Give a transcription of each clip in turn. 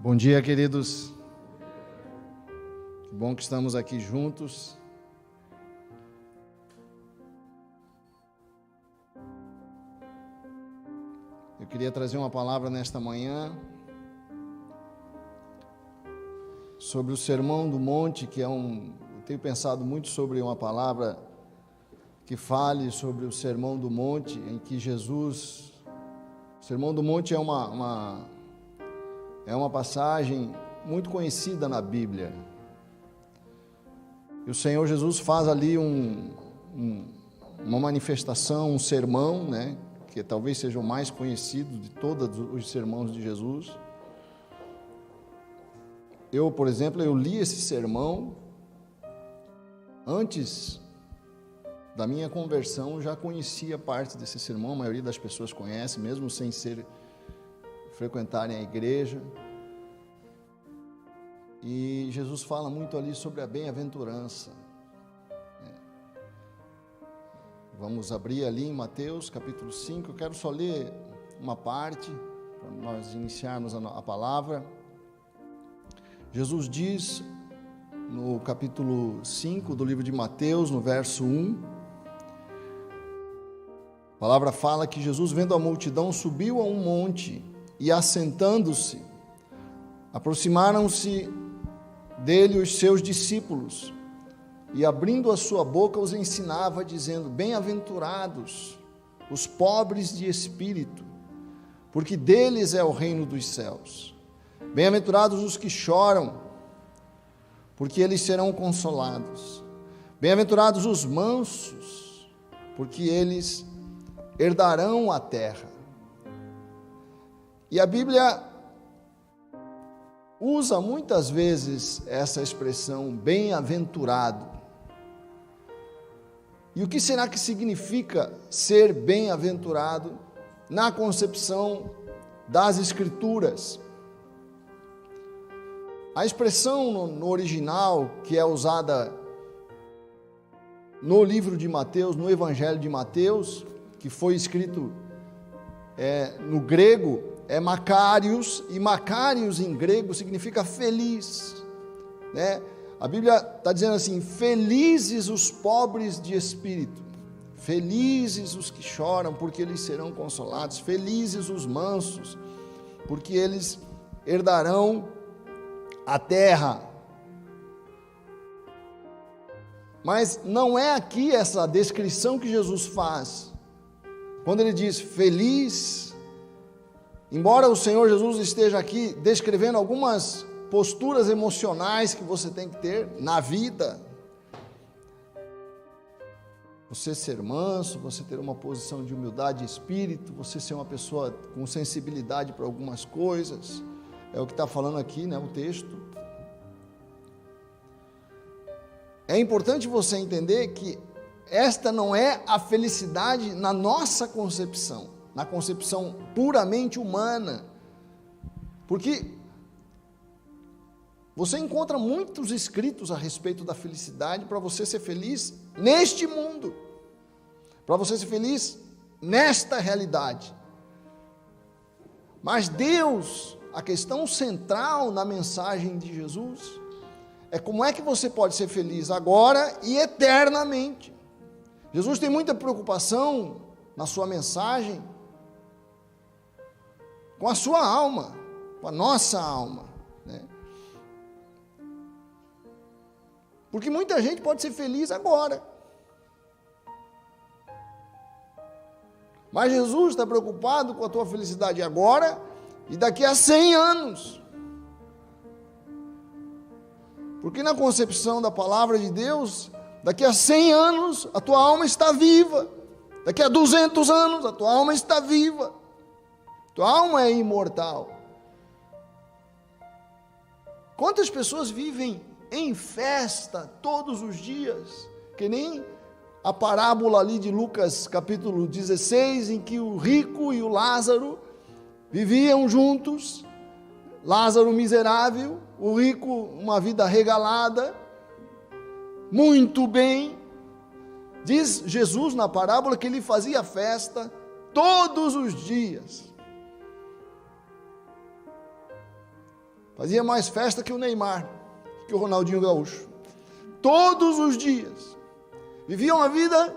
Bom dia, queridos. Que bom que estamos aqui juntos. Eu queria trazer uma palavra nesta manhã sobre o Sermão do Monte, que eu tenho pensado muito sobre uma palavra que fale sobre o Sermão do Monte, em que Jesus... O Sermão do Monte é uma passagem muito conhecida na Bíblia. E o Senhor Jesus faz ali uma manifestação, um sermão, né, que talvez seja o mais conhecido de todos os sermões de Jesus. Eu, por exemplo, li esse sermão antes da minha conversão, já conhecia parte desse sermão, a maioria das pessoas conhece, mesmo sem frequentarem a igreja. E Jesus fala muito ali sobre a bem-aventurança. Vamos abrir ali em Mateus capítulo 5, eu quero só ler uma parte, para nós iniciarmos a palavra. Jesus diz, no capítulo 5 do livro de Mateus, no verso 1, a palavra fala que Jesus, vendo a multidão, subiu a um monte e, assentando-se, aproximaram-se dele os seus discípulos e, abrindo a sua boca, os ensinava, dizendo: bem-aventurados os pobres de espírito, porque deles é o reino dos céus. Bem-aventurados os que choram, porque eles serão consolados. Bem-aventurados os mansos, porque eles herdarão a terra. E a Bíblia usa muitas vezes essa expressão bem-aventurado. E o que será que significa ser bem-aventurado na concepção das Escrituras? A expressão no original que é usada no livro de Mateus, no Evangelho de Mateus, que foi escrito no grego, é Makarios, e Makarios em grego significa feliz, né? A Bíblia está dizendo assim: felizes os pobres de espírito, felizes os que choram, porque eles serão consolados, felizes os mansos, porque eles herdarão a terra. Mas não é aqui essa descrição que Jesus faz, quando ele diz feliz. Embora o Senhor Jesus esteja aqui descrevendo algumas posturas emocionais que você tem que ter na vida, você ser manso, você ter uma posição de humildade de espírito, você ser uma pessoa com sensibilidade para algumas coisas, é o que está falando aqui, né, o texto. É importante você entender que esta não é a felicidade na nossa concepção, na concepção puramente humana, porque você encontra muitos escritos a respeito da felicidade para você ser feliz neste mundo, para você ser feliz nesta realidade. Mas Deus, a questão central na mensagem de Jesus, é como é que você pode ser feliz agora e eternamente. Jesus tem muita preocupação na sua mensagem com a sua alma, com a nossa alma, né? Porque muita gente pode ser feliz agora, mas Jesus está preocupado com a tua felicidade agora e daqui a 100 anos, porque na concepção da palavra de Deus, daqui a 100 anos a tua alma está viva, daqui a 200 anos a tua alma está viva, tua alma é imortal. Quantas pessoas vivem em festa todos os dias, que nem a parábola ali de Lucas capítulo 16, em que o rico e o Lázaro viviam juntos, Lázaro miserável, o rico uma vida regalada, muito bem. Diz Jesus na parábola que ele fazia festa todos os dias. Fazia mais festa que o Neymar, que o Ronaldinho Gaúcho. Todos os dias. Vivia uma vida,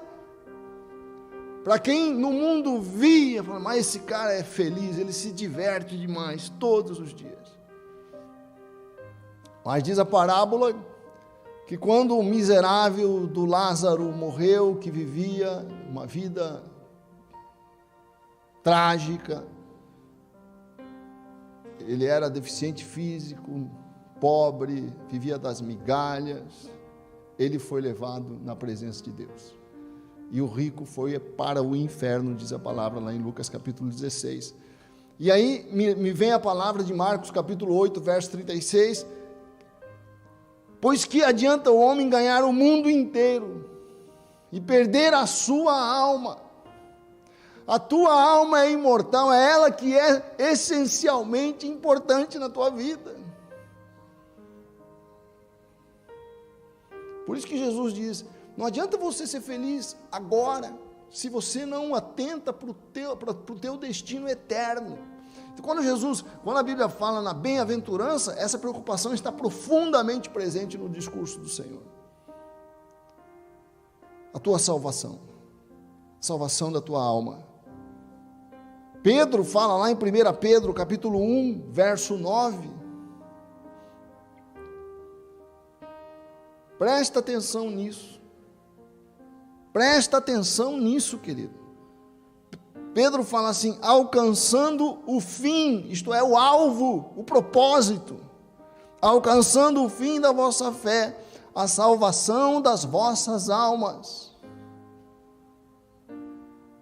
para quem no mundo via, falava, mas esse cara é feliz, ele se diverte demais, todos os dias. Mas diz a parábola que quando o miserável do Lázaro morreu, que vivia uma vida trágica, ele era deficiente físico, pobre, vivia das migalhas, ele foi levado na presença de Deus. E o rico foi para o inferno, diz a palavra lá em Lucas capítulo 16. E aí me vem a palavra de Marcos capítulo 8, verso 36, pois que adianta o homem ganhar o mundo inteiro e perder a sua alma? A tua alma é imortal, é ela que é essencialmente importante na tua vida. Por isso que Jesus diz, não adianta você ser feliz agora, se você não atenta para o teu destino eterno. Então, quando a Bíblia fala na bem-aventurança, essa preocupação está profundamente presente no discurso do Senhor. A tua salvação, salvação da tua alma. Pedro fala lá em 1 Pedro, capítulo 1, verso 9. Presta atenção nisso. Presta atenção nisso, querido. Pedro fala assim, alcançando o fim, isto é, o alvo, o propósito, alcançando o fim da vossa fé, a salvação das vossas almas.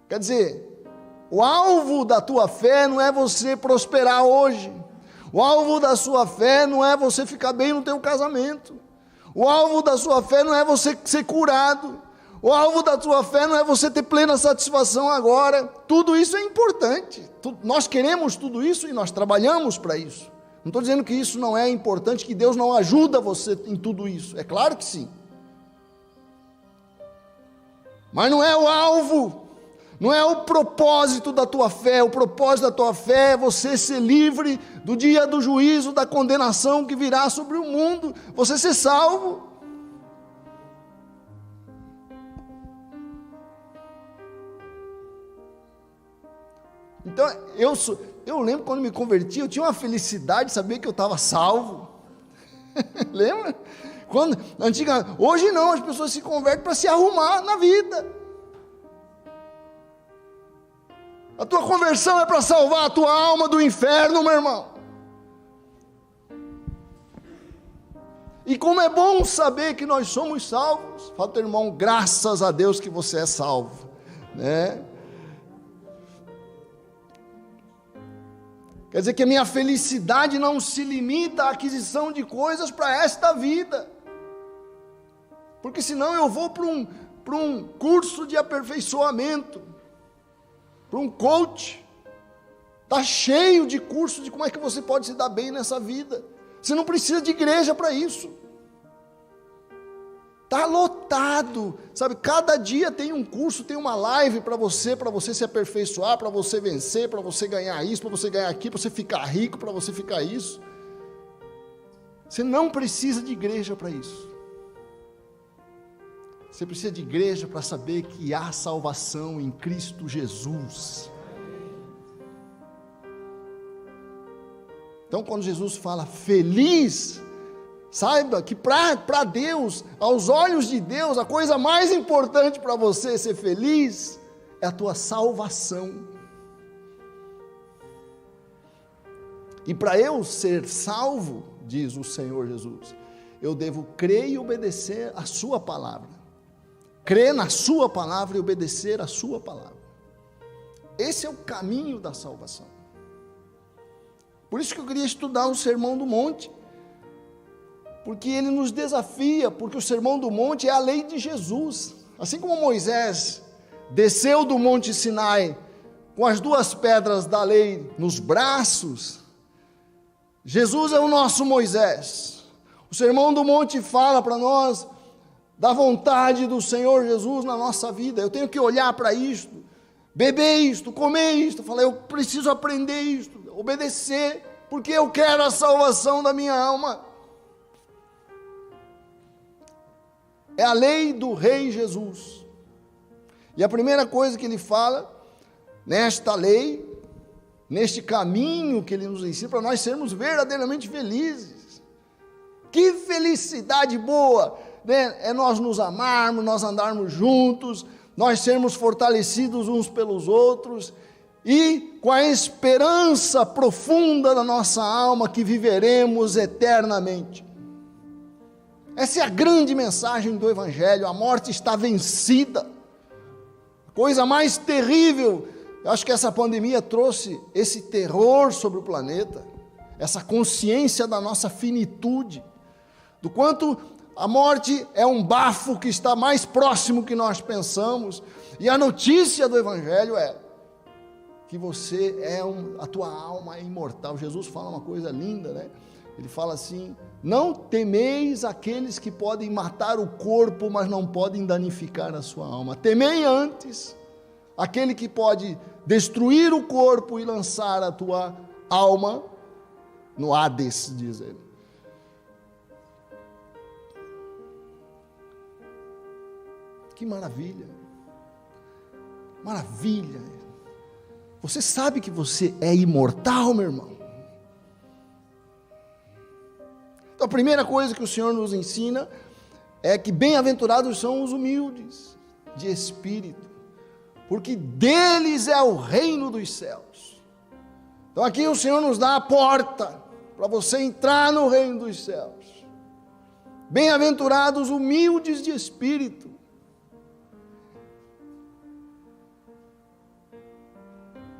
Quer dizer, o alvo da tua fé não é você prosperar hoje, o alvo da sua fé não é você ficar bem no teu casamento, o alvo da sua fé não é você ser curado, o alvo da tua fé não é você ter plena satisfação agora. Tudo isso é importante, nós queremos tudo isso e nós trabalhamos para isso. Não estou dizendo que isso não é importante, que Deus não ajuda você em tudo isso, é claro que sim, mas não é o alvo, não é o propósito da tua fé. O propósito da tua fé é você ser livre do dia do juízo, da condenação que virá sobre o mundo, você ser salvo. Então, eu lembro quando me converti, eu tinha uma felicidade de saber que eu estava salvo. Lembra? Hoje não, as pessoas se convertem para se arrumar na vida. A tua conversão é para salvar a tua alma do inferno, meu irmão. E como é bom saber que nós somos salvos. Fala, teu irmão, graças a Deus que você é salvo, né? Quer dizer que a minha felicidade não se limita à aquisição de coisas para esta vida, porque senão eu vou para um curso de aperfeiçoamento, para um coach. Está cheio de cursos de como é que você pode se dar bem nessa vida. Você não precisa de igreja para isso. Está lotado, sabe? Cada dia tem um curso, tem uma live para você se aperfeiçoar, para você vencer, para você ganhar isso, para você ganhar aquilo, para você ficar rico, para você ficar isso. Você não precisa de igreja para isso. Você precisa de igreja para saber que há salvação em Cristo Jesus. Então, quando Jesus fala feliz, saiba que para Deus, aos olhos de Deus, a coisa mais importante para você ser feliz é a tua salvação. E para eu ser salvo, diz o Senhor Jesus, eu devo crer e obedecer a sua palavra. Crer na sua palavra e obedecer a sua palavra. Esse é o caminho da salvação. Por isso que eu queria estudar o Sermão do Monte, porque ele nos desafia, porque o Sermão do Monte é a lei de Jesus. Assim como Moisés desceu do Monte Sinai com as duas pedras da lei nos braços, Jesus é o nosso Moisés. O Sermão do Monte fala para nós da vontade do Senhor Jesus na nossa vida. Eu tenho que olhar para isto, beber isto, comer isto, falar, eu preciso aprender isto, obedecer. porque eu quero a salvação da minha alma. É a lei do Rei Jesus. E a primeira coisa que ele fala, nesta lei, neste caminho que ele nos ensina, para nós sermos verdadeiramente felizes. Que felicidade boa, né? É nós nos amarmos, nós andarmos juntos, nós sermos fortalecidos uns pelos outros, e com a esperança profunda da nossa alma que viveremos eternamente. Essa é a grande mensagem do Evangelho. A morte está vencida. A coisa mais terrível, eu acho que essa pandemia trouxe esse terror sobre o planeta, essa consciência da nossa finitude, do quanto a morte é um bafo que está mais próximo que nós pensamos. E a notícia do Evangelho é que você a tua alma é imortal. Jesus fala uma coisa linda, né? Ele fala assim: não temeis aqueles que podem matar o corpo, mas não podem danificar a sua alma. Temei antes aquele que pode destruir o corpo e lançar a tua alma no Hades, diz ele. Que maravilha, maravilha. Você sabe que você é imortal, meu irmão? Então a primeira coisa que o Senhor nos ensina é que bem-aventurados são os humildes de espírito, porque deles é o reino dos céus. Então aqui o Senhor nos dá a porta para você entrar no reino dos céus. Bem-aventurados humildes de espírito.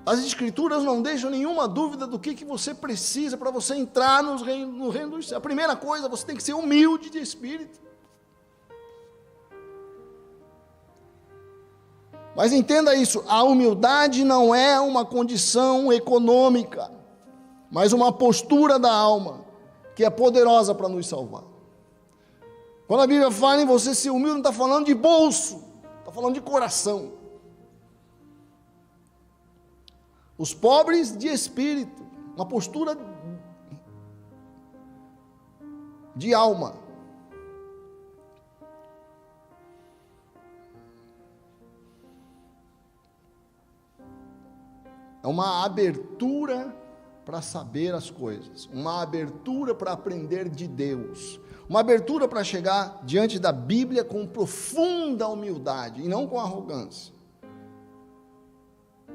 As Escrituras não deixam nenhuma dúvida do que você precisa para você entrar no reino dos céus. A primeira coisa, você tem que ser humilde de espírito. Mas entenda isso, a humildade não é uma condição econômica, mas uma postura da alma, que é poderosa para nos salvar. Quando a Bíblia fala em você ser humilde, não está falando de bolso, está falando de coração. Os pobres de espírito, uma postura de alma. É uma abertura para saber as coisas, uma abertura para aprender de Deus, uma abertura para chegar diante da Bíblia com profunda humildade e não com arrogância.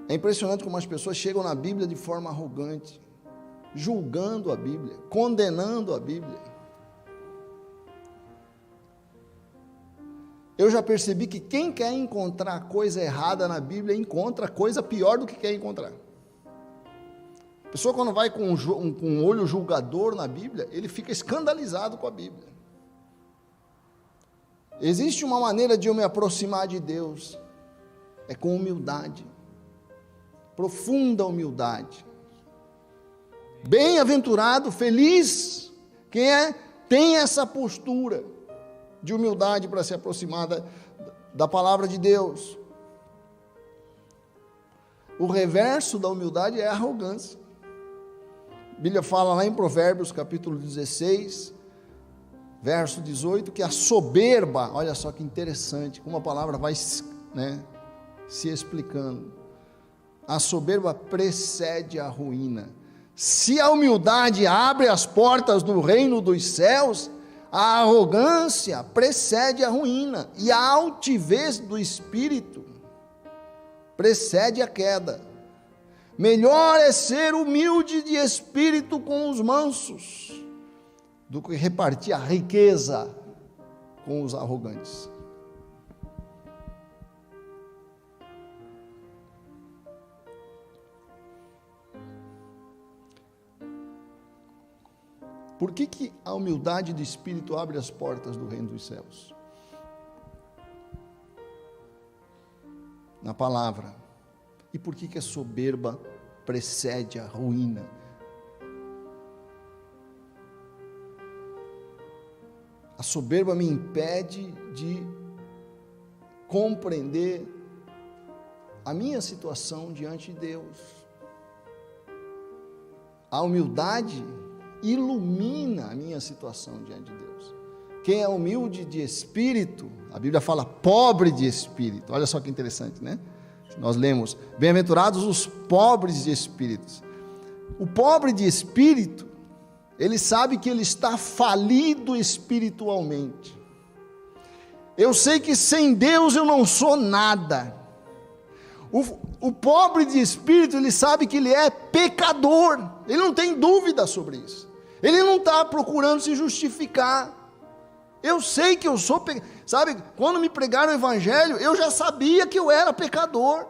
É impressionante como as pessoas chegam na Bíblia de forma arrogante, julgando a Bíblia, condenando a Bíblia. Eu já percebi que quem quer encontrar coisa errada na Bíblia, encontra coisa pior do que quer encontrar. A pessoa, quando vai com um olho julgador na Bíblia, ele fica escandalizado com a Bíblia. Existe uma maneira de eu me aproximar de Deus, é com humildade. Profunda humildade. Bem-aventurado, feliz, quem tem essa postura de humildade para se aproximar da palavra de Deus. O reverso da humildade é a arrogância. A Bíblia fala lá em Provérbios capítulo 16, verso 18, que a soberba, olha só que interessante, como a palavra vai, né, se explicando. A soberba precede a ruína. Se a humildade abre as portas do reino dos céus, a arrogância precede a ruína, e a altivez do espírito precede a queda. Melhor é ser humilde de espírito com os mansos, do que repartir a riqueza com os arrogantes. Por que a humildade de espírito abre as portas do reino dos céus? Na palavra. E por que a soberba precede a ruína? A soberba me impede de compreender a minha situação diante de Deus. A humildade ilumina a minha situação diante de Deus. Quem é humilde de espírito, a Bíblia fala pobre de espírito. Olha só que interessante, né? Nós lemos, bem-aventurados os pobres de espírito. O pobre de espírito, ele sabe que ele está falido espiritualmente. Eu sei que sem Deus eu não sou nada. O pobre de espírito, ele sabe que ele é pecador, ele não tem dúvida sobre isso, ele não está procurando se justificar. Eu sei que eu sou pecador, sabe, quando me pregaram o evangelho, eu já sabia que eu era pecador.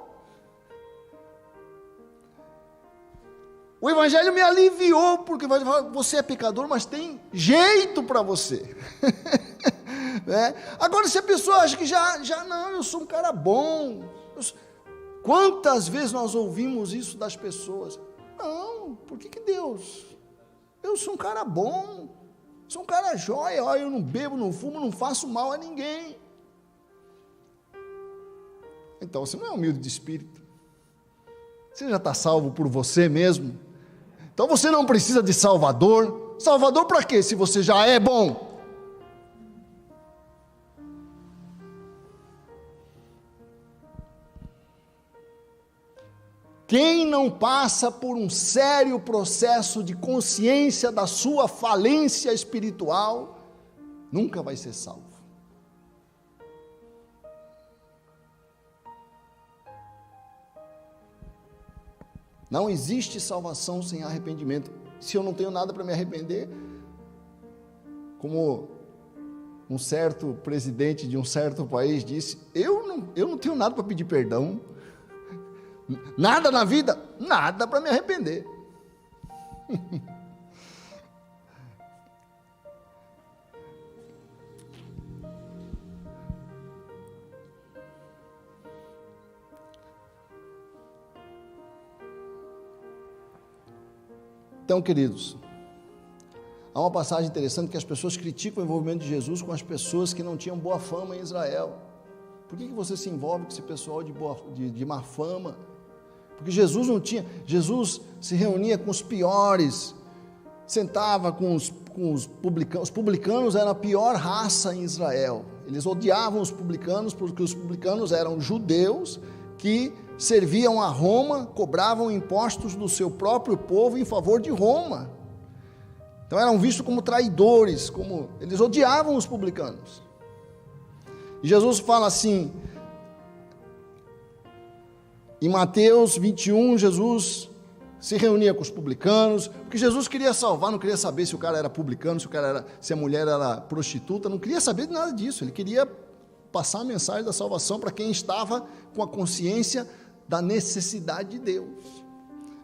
O evangelho me aliviou, porque você é pecador, mas tem jeito para você. Agora, se a pessoa acha que já não, eu sou um cara bom. Quantas vezes nós ouvimos isso das pessoas? Não, por que Deus? Eu sou um cara bom, sou um cara jóia, eu não bebo, não fumo, não faço mal a ninguém. Então você não é humilde de espírito. Você já está salvo por você mesmo. Então você não precisa de Salvador. Salvador para quê, se você já é bom? Quem não passa por um sério processo de consciência da sua falência espiritual, nunca vai ser salvo. Não existe salvação sem arrependimento. Se eu não tenho nada para me arrepender, como um certo presidente de um certo país disse, eu não tenho nada para pedir perdão. Nada na vida, nada para me arrepender. Então, queridos, há uma passagem interessante que as pessoas criticam o envolvimento de Jesus com as pessoas que não tinham boa fama em Israel. Por que você se envolve com esse pessoal de má fama? Porque Jesus não tinha, Jesus se reunia com os piores, sentava com os publicanos. Os publicanos eram a pior raça em Israel. Eles odiavam os publicanos porque os publicanos eram judeus que serviam a Roma, cobravam impostos do seu próprio povo em favor de Roma. Então eram vistos como traidores, eles odiavam os publicanos. E Jesus fala assim, em Mateus 21, Jesus se reunia com os publicanos, porque Jesus queria salvar, não queria saber se o cara era publicano, se a mulher era prostituta, não queria saber de nada disso, ele queria passar a mensagem da salvação para quem estava com a consciência da necessidade de Deus.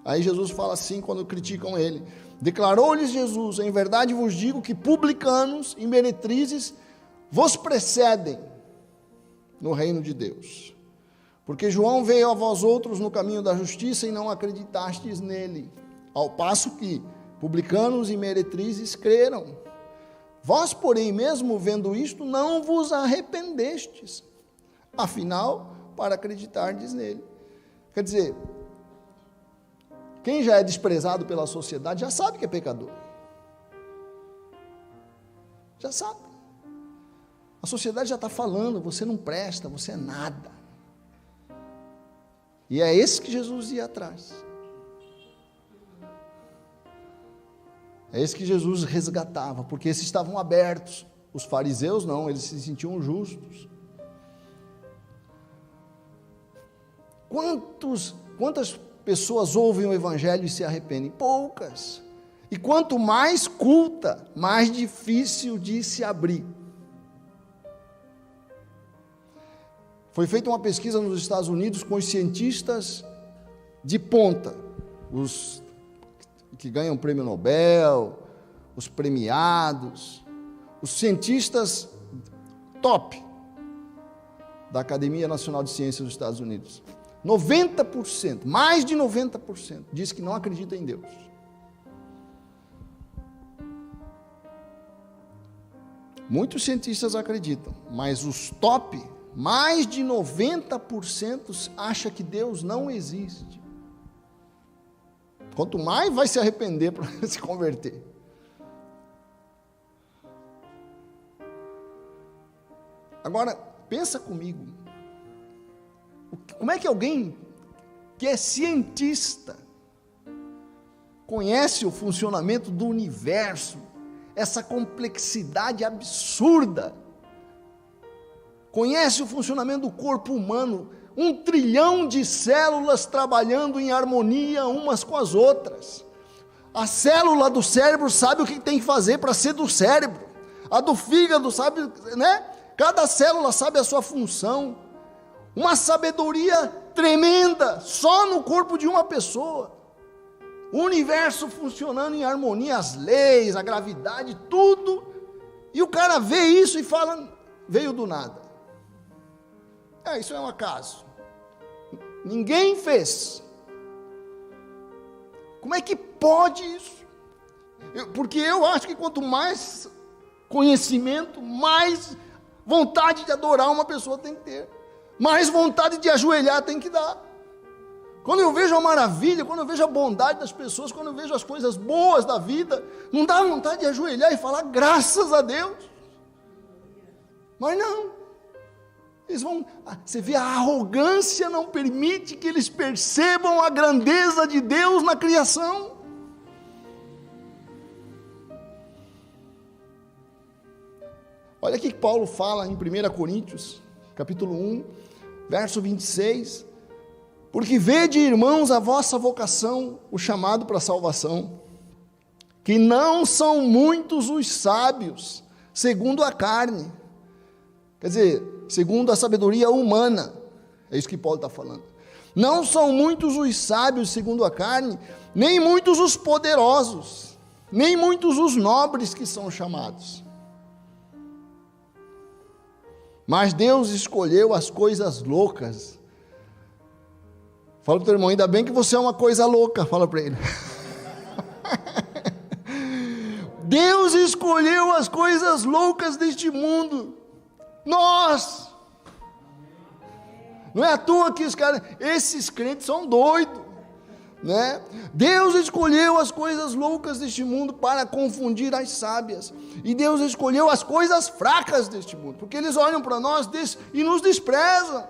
Aí Jesus fala assim, quando criticam ele, declarou-lhes Jesus, em verdade vos digo que publicanos e meretrizes vos precedem no reino de Deus. Porque João veio a vós outros no caminho da justiça e não acreditastes nele, ao passo que publicanos e meretrizes creram. Vós, porém, mesmo vendo isto, não vos arrependestes, afinal, para acreditardes nele. Quer dizer, quem já é desprezado pela sociedade já sabe que é pecador. Já sabe. A sociedade já está falando, você não presta, você é nada. E é esse que Jesus ia atrás. É esse que Jesus resgatava, porque esses estavam abertos. Os fariseus não, eles se sentiam justos. Quantas pessoas ouvem o evangelho e se arrependem? Poucas. E quanto mais culta, mais difícil de se abrir. Foi feita uma pesquisa nos Estados Unidos com os cientistas de ponta, os que ganham o prêmio Nobel, os premiados, os cientistas top da Academia Nacional de Ciências dos Estados Unidos. 90%, mais de 90%, diz que não acredita em Deus. Muitos cientistas acreditam, mas os top, mais de 90% acha que Deus não existe. Quanto mais vai se arrepender para se converter. Agora, pensa comigo. Como é que alguém que é cientista conhece o funcionamento do universo, essa complexidade absurda, conhece o funcionamento do corpo humano, 1 trilhão de células trabalhando em harmonia umas com as outras. A célula do cérebro sabe o que tem que fazer para ser do cérebro, a do fígado sabe, né? Cada célula sabe a sua função, uma sabedoria tremenda, só no corpo de uma pessoa, o universo funcionando em harmonia, as leis, a gravidade, tudo, e o cara vê isso e fala, veio do nada. Isso é um acaso, ninguém fez. Como é que pode isso? Porque eu acho que quanto mais conhecimento, mais vontade de adorar uma pessoa tem que ter, mais vontade de ajoelhar tem que dar. Quando eu vejo a maravilha, quando eu vejo a bondade das pessoas, quando eu vejo as coisas boas da vida, não dá vontade de ajoelhar e falar graças a Deus? Mas não, eles vão, você vê, a arrogância não permite que eles percebam a grandeza de Deus na criação. Olha o que Paulo fala em 1 Coríntios, capítulo 1, verso 26, porque vede, irmãos, a vossa vocação, o chamado para a salvação, que não são muitos os sábios, segundo a carne, quer dizer, segundo a sabedoria humana, é isso que Paulo está falando, não são muitos os sábios segundo a carne, nem muitos os poderosos, nem muitos os nobres que são chamados, mas Deus escolheu as coisas loucas. Fala para o teu irmão, ainda bem que você é uma coisa louca, fala para ele. Deus escolheu as coisas loucas deste mundo, nós, não é à toa que esses crentes são doidos, né? Deus escolheu as coisas loucas deste mundo para confundir as sábias, e Deus escolheu as coisas fracas deste mundo, porque eles olham para nós e nos desprezam,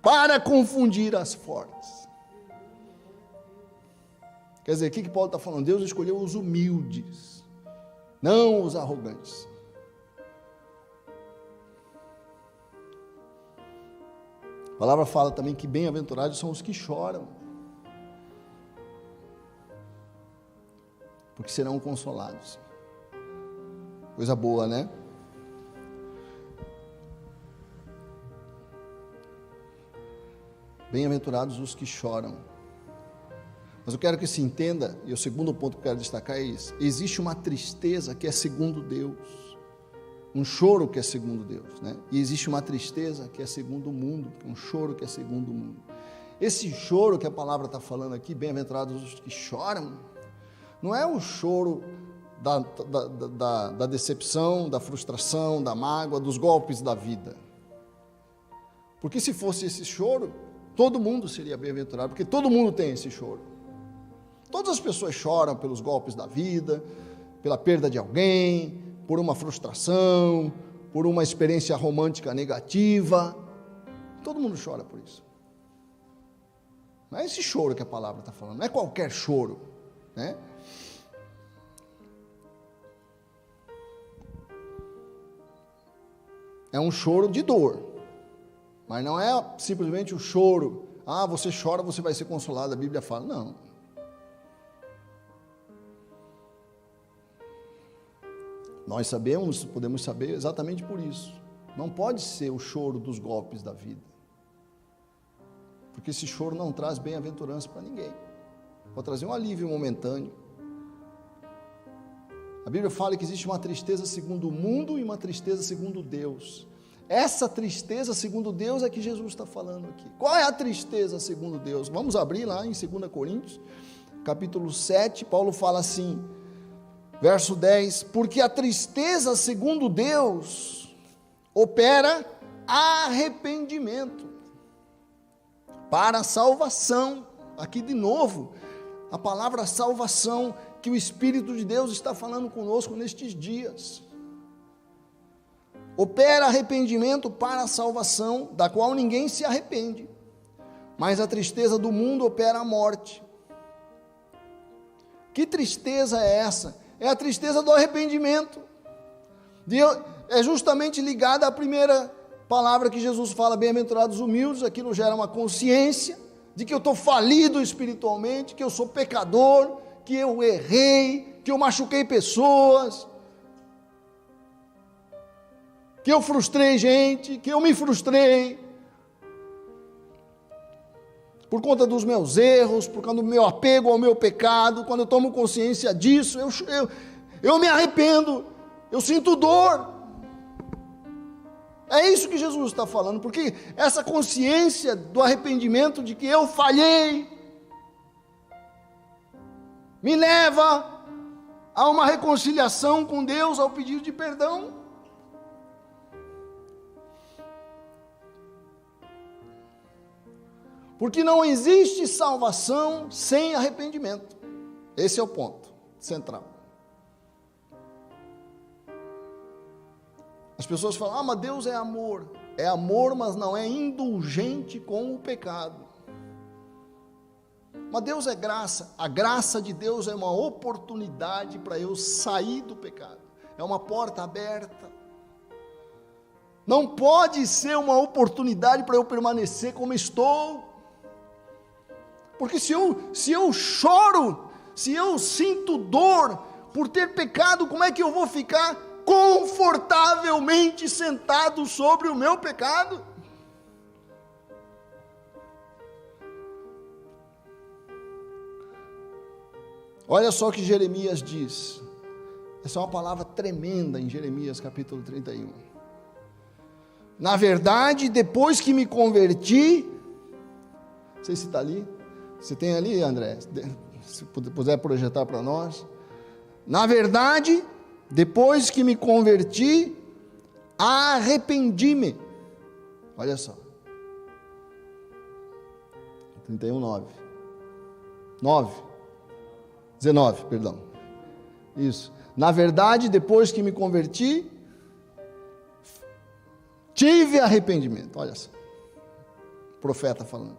para confundir as fortes. Quer dizer, o que Paulo está falando? Deus escolheu os humildes, não os arrogantes. A palavra fala também que bem-aventurados são os que choram, porque serão consolados. Coisa boa, né? Bem-aventurados os que choram. Mas eu quero que se entenda, e o segundo ponto que eu quero destacar é isso: existe uma tristeza que é segundo Deus, um choro que é segundo Deus, né? E existe uma tristeza que é segundo o mundo, um choro que é segundo o mundo. Esse choro que a palavra está falando aqui, bem-aventurados os que choram, não é o choro da decepção, da frustração, da mágoa, dos golpes da vida. Porque se fosse esse choro, todo mundo seria bem-aventurado, porque todo mundo tem esse choro. Todas as pessoas choram pelos golpes da vida, pela perda de alguém, por uma frustração, por uma experiência romântica negativa. Todo mundo chora por isso. Não é esse choro que a palavra está falando, não é qualquer choro, né? É um choro de dor, mas não é simplesmente o choro, você chora, você vai ser consolado, a Bíblia fala, não. Nós sabemos, podemos saber exatamente por isso, não pode ser o choro dos golpes da vida, porque esse choro não traz bem-aventurança para ninguém, pode trazer um alívio momentâneo. A Bíblia fala que existe uma tristeza segundo o mundo e uma tristeza segundo Deus. Essa tristeza segundo Deus é que Jesus está falando aqui. Qual é a tristeza segundo Deus? Vamos abrir lá em 2 Coríntios, capítulo 7, Paulo fala assim, verso 10, porque a tristeza segundo Deus opera arrependimento para a salvação, aqui de novo a palavra salvação que o Espírito de Deus está falando conosco nestes dias. Opera arrependimento para a salvação, da qual ninguém se arrepende, mas a tristeza do mundo opera a morte. Que tristeza é essa? É a tristeza do arrependimento. É justamente ligada à primeira palavra que Jesus fala, bem-aventurados humildes. Aquilo gera uma consciência de que eu estou falido espiritualmente, que eu sou pecador, que eu errei, que eu machuquei pessoas, que eu frustrei gente, que eu me frustrei por conta dos meus erros, por conta do meu apego ao meu pecado. Quando eu tomo consciência disso, eu me arrependo, eu sinto dor. É isso que Jesus está falando, porque essa consciência do arrependimento de que eu falhei, me leva a uma reconciliação com Deus, ao pedido de perdão. Porque não existe salvação sem arrependimento. Esse é o ponto central. As pessoas falam, mas Deus é amor. É amor, mas não é indulgente com o pecado. Mas Deus é graça. A graça de Deus é uma oportunidade para eu sair do pecado. É uma porta aberta. Não pode ser uma oportunidade para eu permanecer como estou. Porque se eu choro, se eu sinto dor por ter pecado, como é que eu vou ficar confortavelmente sentado sobre o meu pecado? Olha só o que Jeremias diz. Essa é uma palavra tremenda em Jeremias capítulo 31. Na verdade, depois que me converti, não sei se está ali, você tem ali, André, se puder projetar para nós. Na verdade, depois que me converti, arrependi-me. Olha só. 31:9. 19, perdão. Isso. Na verdade, depois que me converti, tive arrependimento. Olha só. O profeta falando.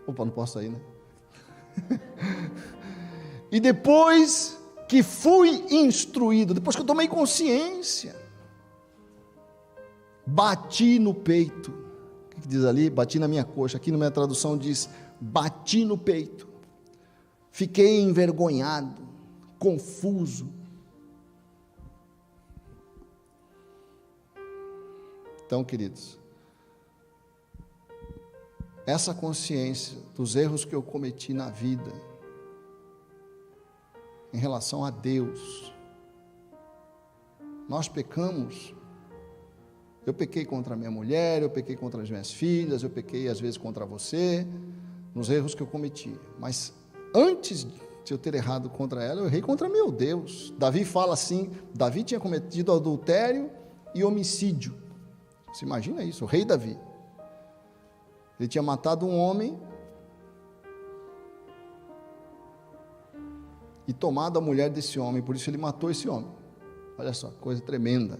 Opa, não posso sair, né? E depois que fui instruído, depois que eu tomei consciência, bati no peito. O que diz ali? Bati na minha coxa. Aqui na minha tradução diz, bati no peito. Fiquei envergonhado, confuso. Então, queridos, essa consciência dos erros que eu cometi na vida, em relação a Deus, nós pecamos. Eu pequei contra a minha mulher, eu pequei contra as minhas filhas, eu pequei às vezes contra você, nos erros que eu cometi, mas antes de eu ter errado contra ela, eu errei contra meu Deus. Davi fala assim, Davi tinha cometido adultério e homicídio. Você imagina isso, o rei Davi. Ele tinha matado um homem e tomado a mulher desse homem, por isso ele matou esse homem. Olha só, coisa tremenda.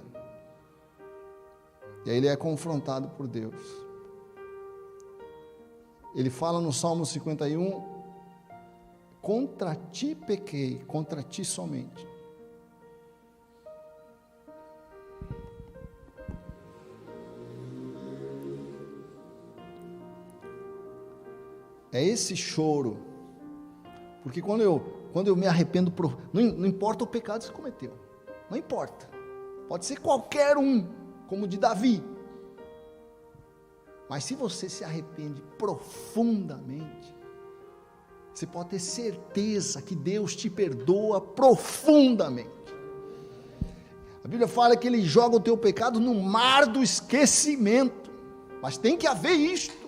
E aí ele é confrontado por Deus. Ele fala no Salmo 51, contra ti pequei, contra ti somente. É esse choro, porque quando eu me arrependo, não importa o pecado que você cometeu, não importa, pode ser qualquer um, como o de Davi, mas se você se arrepende profundamente, você pode ter certeza que Deus te perdoa profundamente. A Bíblia fala que Ele joga o teu pecado no mar do esquecimento, mas tem que haver isto.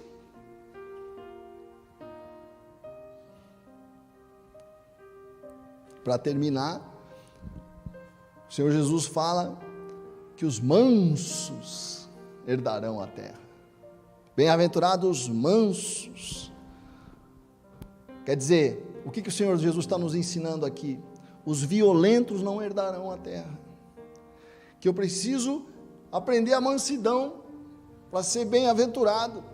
Para terminar, o Senhor Jesus fala que os mansos herdarão a terra. Bem-aventurados os mansos, Quer dizer, o que o Senhor Jesus está nos ensinando aqui? Os violentos não herdarão a terra. Que eu preciso aprender a mansidão para ser bem-aventurado.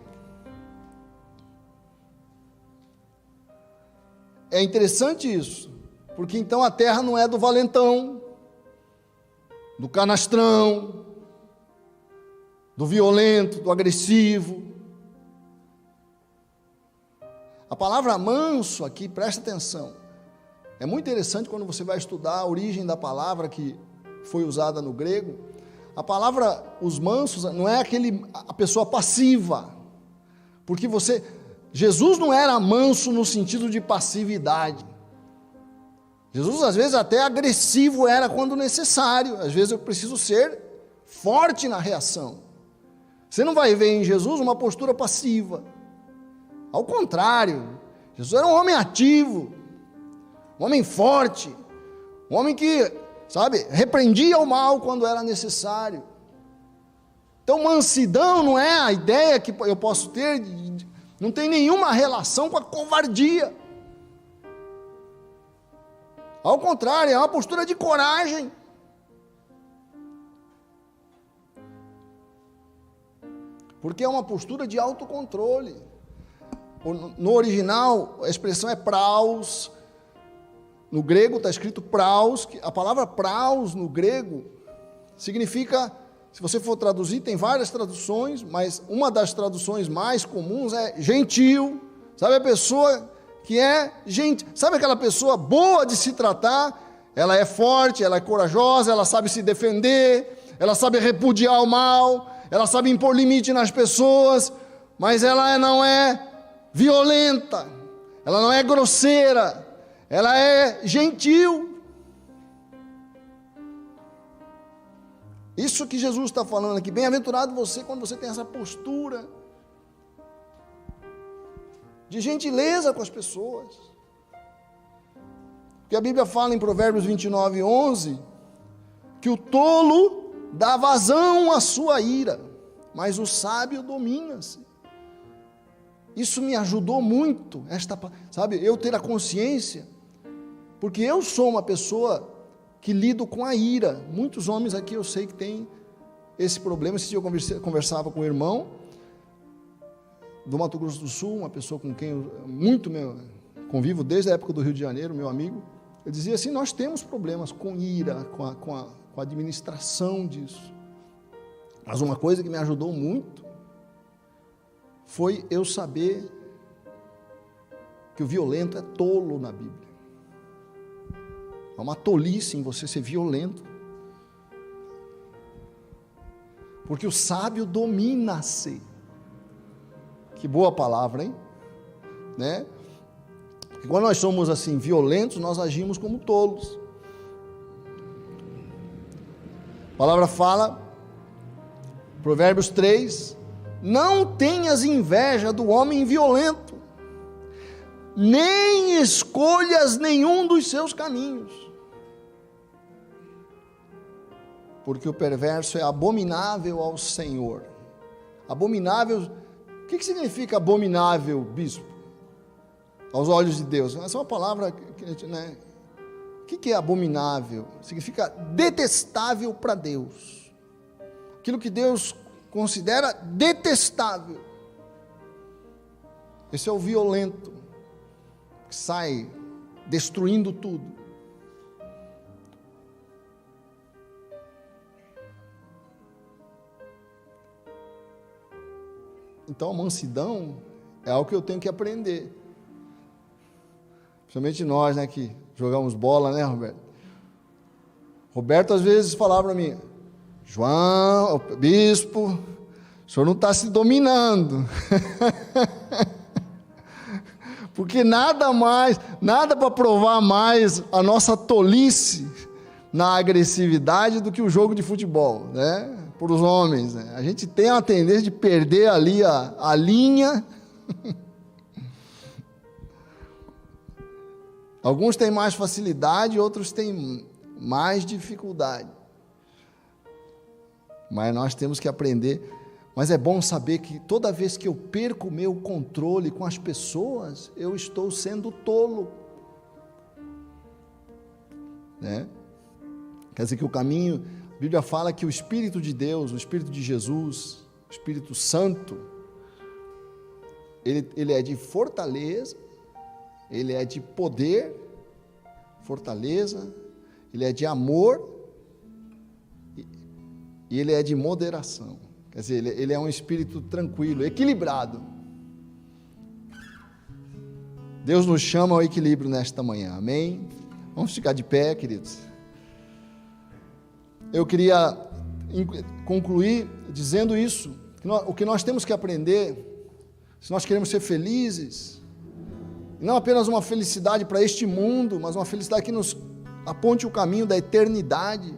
É interessante isso, porque então a terra não é do valentão, do canastrão, do violento, do agressivo. A palavra manso aqui, presta atenção, é muito interessante quando você vai estudar a origem da palavra que foi usada no grego. A palavra, os mansos, não é a pessoa passiva, porque Jesus não era manso no sentido de passividade. Jesus às vezes até agressivo era quando necessário, às vezes eu preciso ser forte na reação. Você não vai ver em Jesus uma postura passiva, ao contrário, Jesus era um homem ativo, um homem forte, um homem que, repreendia o mal quando era necessário. Então mansidão não é a ideia que eu posso ter, não tem nenhuma relação com a covardia. Ao contrário, é uma postura de coragem. Porque é uma postura de autocontrole. No original, a expressão é praus. No grego está escrito praus. A palavra praus no grego significa, se você for traduzir, tem várias traduções, mas uma das traduções mais comuns é gentil. Sabe a pessoa que é gente, sabe aquela pessoa boa de se tratar? Ela é forte, ela é corajosa, ela sabe se defender, ela sabe repudiar o mal, ela sabe impor limite nas pessoas, mas ela não é violenta, ela não é grosseira, ela é gentil. Isso que Jesus está falando aqui, bem-aventurado você quando você tem essa postura de gentileza com as pessoas. Porque a Bíblia fala em Provérbios 29:11, que o tolo dá vazão à sua ira, mas o domina-se. Isso me ajudou muito, eu ter a consciência, porque eu sou uma pessoa que lido com a ira. Muitos homens aqui eu sei que têm esse problema. Esse dia eu conversava com um irmão do Mato Grosso do Sul, uma pessoa com quem eu convivo desde a época do Rio de Janeiro, meu amigo. Ele dizia assim: nós temos problemas com ira, com a administração disso. Mas uma coisa que me ajudou muito foi eu saber que o violento é tolo na Bíblia. É uma tolice em você ser violento. Porque o sábio domina-se. Que boa palavra, hein? Né? Porque quando nós somos assim violentos, nós agimos como tolos. A palavra fala, Provérbios 3, não tenhas inveja do homem violento, nem escolhas nenhum dos seus caminhos, porque o perverso é abominável ao Senhor. Abominável, o que significa abominável, bispo? Aos olhos de Deus. Essa é uma palavra, né? O que é abominável? Significa detestável para Deus. Aquilo que Deus considera detestável. Esse é o violento, que sai destruindo tudo. Então a mansidão é algo que eu tenho que aprender. Principalmente nós, né, que jogamos bola, né, Roberto? Roberto às vezes falava para mim: João, bispo, o senhor não está se dominando. Porque nada para provar mais a nossa tolice na agressividade do que o jogo de futebol, né? Por os homens, né? A gente tem uma tendência de perder ali a linha. Alguns têm mais facilidade, outros têm mais dificuldade. Mas nós temos que aprender. Mas é bom saber que toda vez que eu perco o meu controle com as pessoas, eu estou sendo tolo, né? Quer dizer que o caminho, a Bíblia fala que o Espírito de Deus, o Espírito de Jesus, o Espírito Santo, ele é de fortaleza, ele é de poder, fortaleza, ele é de amor e ele é de moderação. Quer dizer, ele é um espírito tranquilo, equilibrado. Deus nos chama ao equilíbrio nesta manhã, amém? Vamos ficar de pé, queridos. Eu queria concluir dizendo isso, o que nós temos que aprender, se nós queremos ser felizes, não apenas uma felicidade para este mundo, mas uma felicidade que nos aponte o caminho da eternidade.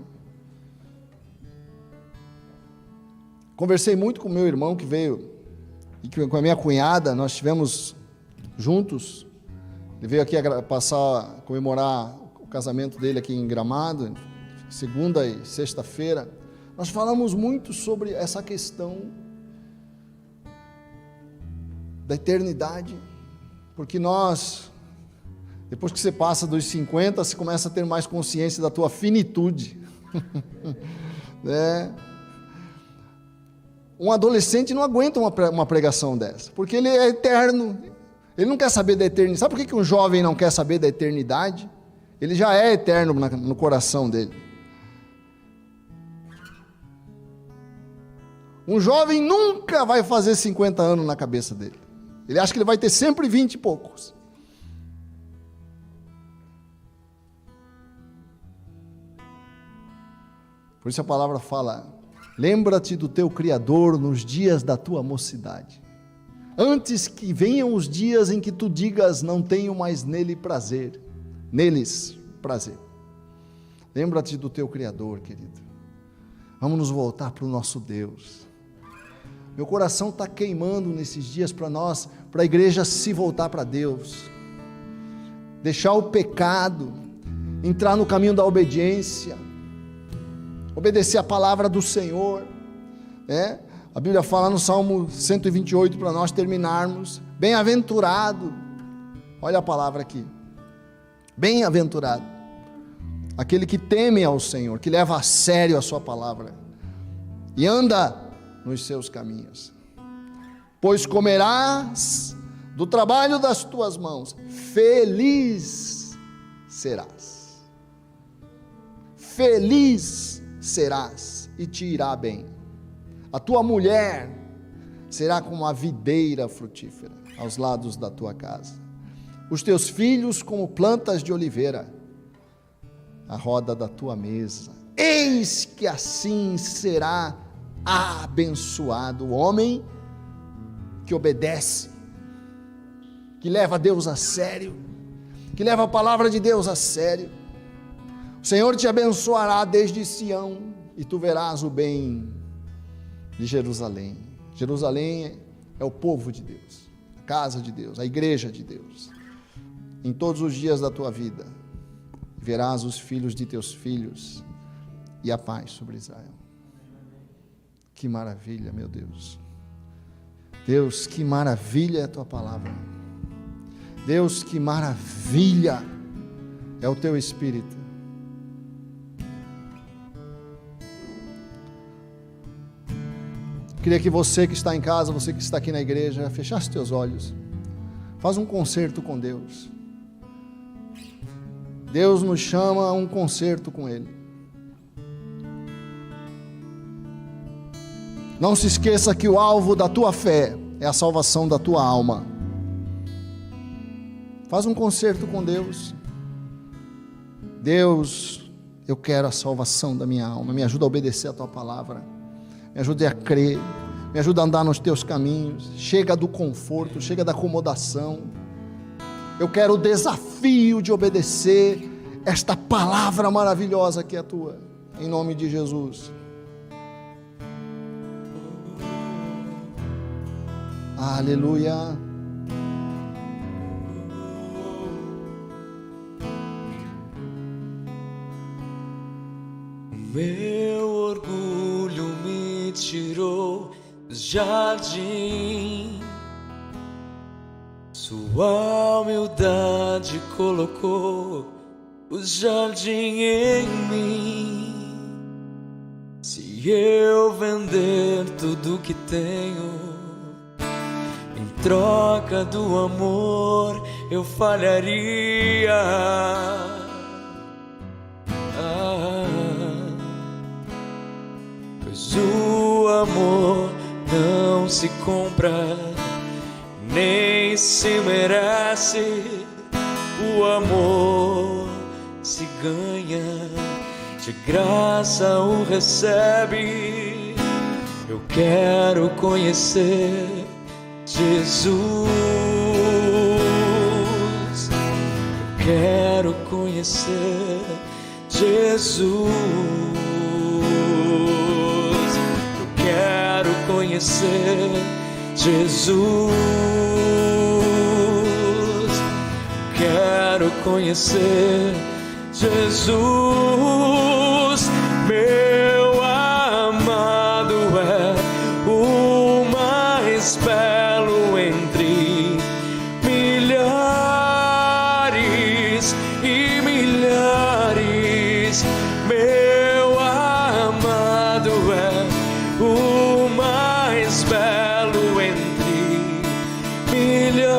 Conversei muito com meu irmão que veio, e com a minha cunhada, nós estivemos juntos. Ele veio aqui comemorar o casamento dele aqui em Gramado, segunda e sexta-feira. Nós falamos muito sobre essa questão da eternidade, porque depois que você passa dos 50, você começa a ter mais consciência da tua finitude, né? Um adolescente não aguenta uma pregação dessa, porque ele é eterno, ele não quer saber da eternidade. Sabe por que um jovem não quer saber da eternidade? Ele já é eterno no coração dele. Um jovem nunca vai fazer 50 anos na cabeça dele, ele acha que ele vai ter sempre 20 e poucos. Por isso a palavra fala: lembra-te do teu Criador nos dias da tua mocidade, antes que venham os dias em que tu digas, não tenho mais neles prazer. Lembra-te do teu Criador, querido. Vamos nos voltar para o nosso Deus. Meu coração está queimando nesses dias para a igreja se voltar para Deus, deixar o pecado, entrar no caminho da obediência, obedecer a palavra do Senhor, né? A Bíblia fala no Salmo 128 para nós terminarmos: bem-aventurado, olha a palavra aqui, bem-aventurado aquele que teme ao Senhor, que leva a sério a sua palavra e anda nos seus caminhos, pois comerás do trabalho das tuas mãos, feliz serás, feliz serás e te irá bem. A tua mulher será como a videira frutífera aos lados da tua casa, os teus filhos como plantas de oliveira à roda da tua mesa. Eis que assim será abençoado o homem que obedece, que leva Deus a sério, que leva a palavra de Deus a sério. O Senhor te abençoará desde Sião, e tu verás o bem de Jerusalém. Jerusalém é o povo de Deus, a casa de Deus, a igreja de Deus. Em todos os dias da tua vida, verás os filhos de teus filhos e a paz sobre Israel. Que maravilha, meu Deus. Deus, que maravilha é a tua palavra. Deus, que maravilha é o teu Espírito. Queria que você que está em casa, você que está aqui na igreja, fechasse teus olhos. Faz um concerto com Deus. Deus nos chama a um concerto com Ele. Não se esqueça que o alvo da tua fé é a salvação da tua alma. Faz um concerto com Deus. Deus, eu quero a salvação da minha alma. Me ajuda a obedecer a tua palavra. Me ajude a crer. Me ajuda a andar nos teus caminhos. Chega do conforto, chega da acomodação. Eu quero o desafio de obedecer esta palavra maravilhosa que é a tua. Em nome de Jesus. Aleluia. Meu orgulho me tirou jardim. Sua humildade colocou o jardim em mim. Se eu vender tudo que tenho em troca do amor, eu falharia. Pois o amor não se compra, nem se merece. O amor se ganha, de graça o recebe. Eu quero conhecer Jesus. Eu quero conhecer Jesus. Eu quero conhecer Jesus. Quero conhecer Jesus. Meu amado é o mais belo entre milhares e milhares. Meu amado é o mais belo entre milhares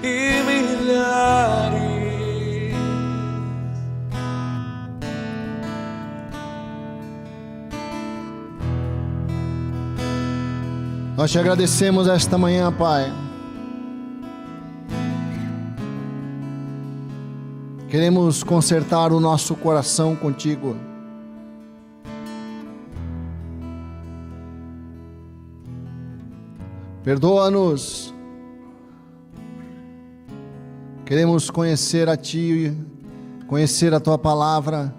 e milhares. Nós te agradecemos esta manhã, Pai. Queremos consertar o nosso coração contigo. Perdoa-nos. Queremos conhecer a Ti, conhecer a Tua palavra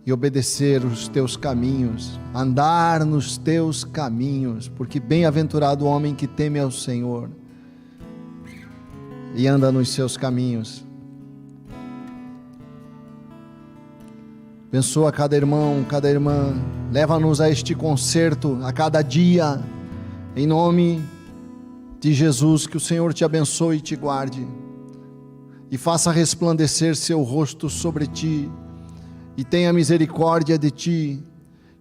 e obedecer os Teus caminhos, andar nos Teus caminhos, porque bem-aventurado o homem que teme ao Senhor e anda nos seus caminhos. Abençoa cada irmão, cada irmã, leva-nos a este concerto a cada dia, em nome de Jesus. Que o Senhor te abençoe e te guarde, e faça resplandecer seu rosto sobre ti, e tenha misericórdia de ti.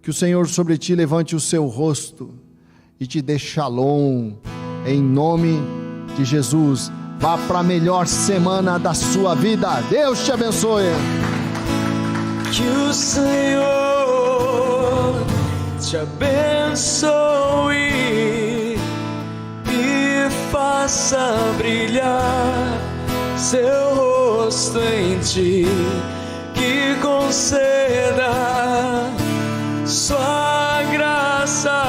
Que o Senhor sobre ti levante o seu rosto e te dê shalom, em nome de Jesus. Vá para a melhor semana da sua vida. Deus te abençoe. Que o Senhor te abençoe e faça brilhar seu rosto em ti, que conceda sua graça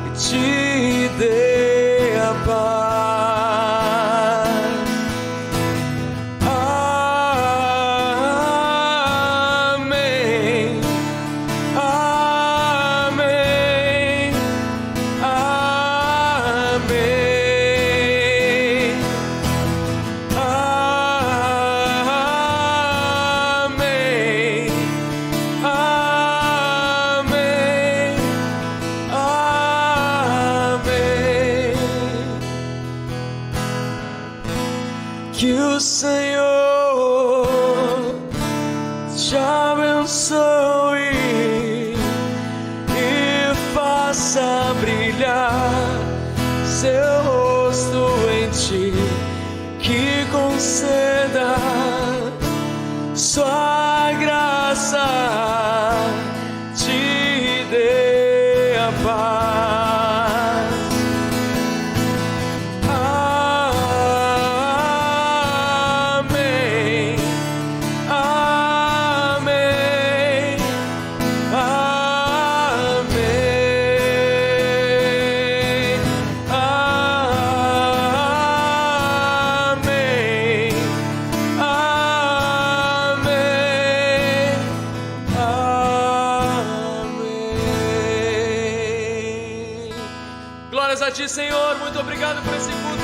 e te dê a paz. Que o Senhor te abençoe e faça brilhar seu rosto em ti, que conceda sua graça, te dê a paz. Glórias a ti, Senhor. Muito obrigado por esse culto.